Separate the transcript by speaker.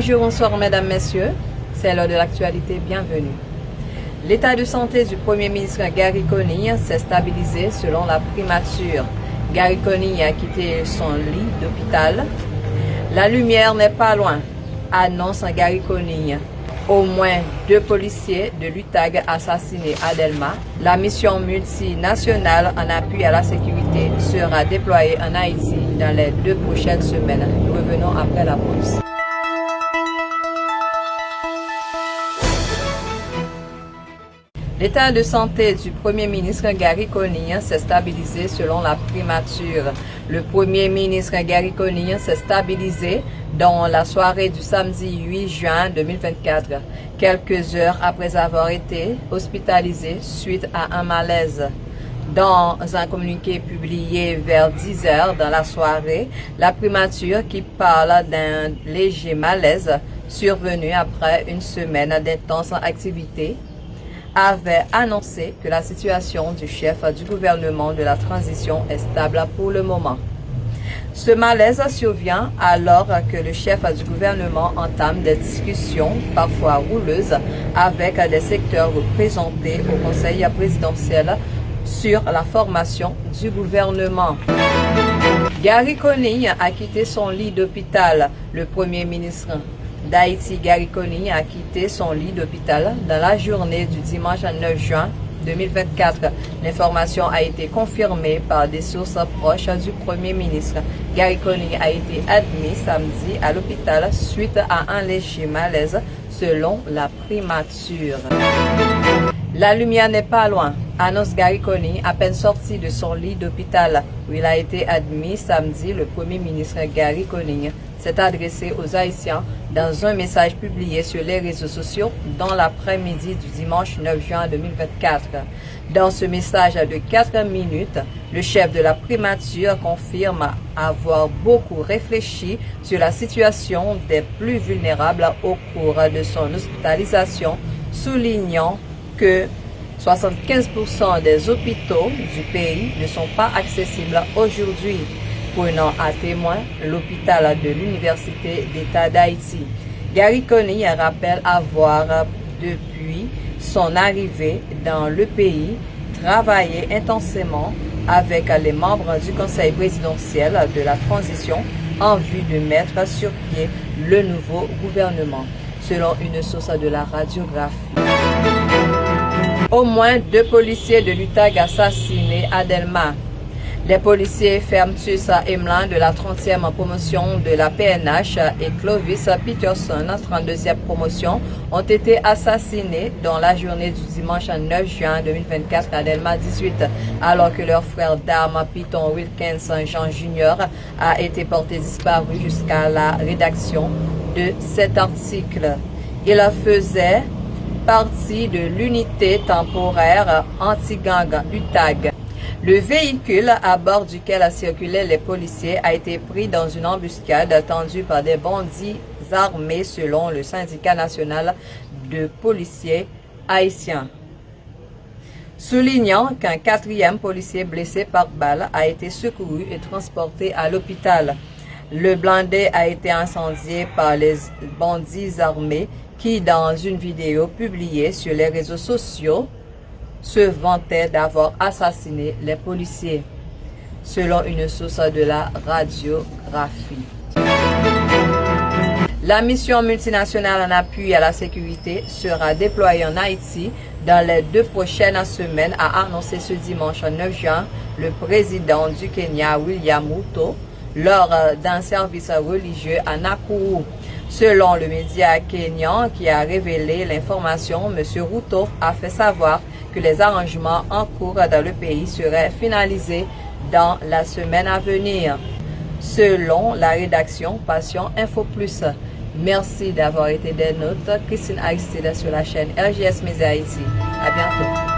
Speaker 1: Bonjour, bonsoir mesdames, messieurs, c'est l'heure de l'actualité, bienvenue. L'état de santé du Premier ministre Gary Conille s'est stabilisé selon la primature. Gary Conille a quitté son lit d'hôpital. La lumière n'est pas loin, annonce Gary Conille. Au moins 2 policiers de l'UTAG assassinés à Delma. La mission multinationale en appui à la sécurité sera déployée en Haïti dans les 2 prochaines semaines. Nous revenons après la pause. L'état de santé du Premier ministre Gary Conille s'est stabilisé selon la primature. Le Premier ministre Gary Conille s'est stabilisé dans la soirée du samedi 8 juin 2024, quelques heures après avoir été hospitalisé suite à un malaise. Dans un communiqué publié vers 10 h dans la soirée, la primature qui parle d'un léger malaise survenu après une semaine d'intenses activités avait annoncé que la situation du chef du gouvernement de la transition est stable pour le moment. Ce malaise survient alors que le chef du gouvernement entame des discussions, parfois rouleuses, avec des secteurs représentés au Conseil présidentiel sur la formation du gouvernement. Gary Conille a quitté son lit d'hôpital. Le Premier ministre d'Haïti, Gary Conille, a quitté son lit d'hôpital dans la journée du dimanche 9 juin 2024. L'information a été confirmée par des sources proches du Premier ministre. Gary Conille a été admis samedi à l'hôpital suite à un léger malaise selon la primature. La lumière n'est pas loin, annonce Gary Conille à peine sorti de son lit d'hôpital où il a été admis samedi. Le Premier ministre Gary Conille s'est adressé aux Haïtiens dans un message publié sur les réseaux sociaux dans l'après-midi du dimanche 9 juin 2024. Dans ce message de 4 minutes, le chef de la primature confirme avoir beaucoup réfléchi sur la situation des plus vulnérables au cours de son hospitalisation, soulignant que 75% des hôpitaux du pays ne sont pas accessibles aujourd'hui, prenant à témoin l'hôpital de l'Université d'État d'Haïti. Gary Conille rappelle avoir, depuis son arrivée dans le pays, travaillé intensément avec les membres du Conseil présidentiel de la transition en vue de mettre sur pied le nouveau gouvernement, selon une source de la radiographie. Au moins 2 policiers de l'UTAG assassinés à Delma. Les policiers Fermtus Emlan de la 30e promotion de la PNH et Clovis Peterson, 32e promotion, ont été assassinés dans la journée du dimanche 9 juin 2024 à Delma 18, alors que leur frère d'armes Python Wilkins Jean Jr. a été porté disparu jusqu'à la rédaction de cet article. Il faisait partie de l'unité temporaire anti-gang UTAG. Le véhicule à bord duquel circulaient les policiers a été pris dans une embuscade tendue par des bandits armés selon le syndicat national de policiers haïtiens, soulignant qu'un 4e policier blessé par balle a été secouru et transporté à l'hôpital. Le blindé a été incendié par les bandits armés qui, dans une vidéo publiée sur les réseaux sociaux, se vantait d'avoir assassiné les policiers, selon une source de la radiographie. La mission multinationale en appui à la sécurité sera déployée en Haïti dans les 2 prochaines semaines, a annoncé ce dimanche 9 juin le président du Kenya, William Ruto, lors d'un service religieux à Nakuru. Selon le média kényan qui a révélé l'information, M. Ruto a fait savoir que les arrangements en cours dans le pays seraient finalisés dans la semaine à venir. Selon la rédaction Passion Info Plus. Merci d'avoir été des nôtres. Christine Aristide sur la chaîne RGS Média Haïti. À bientôt.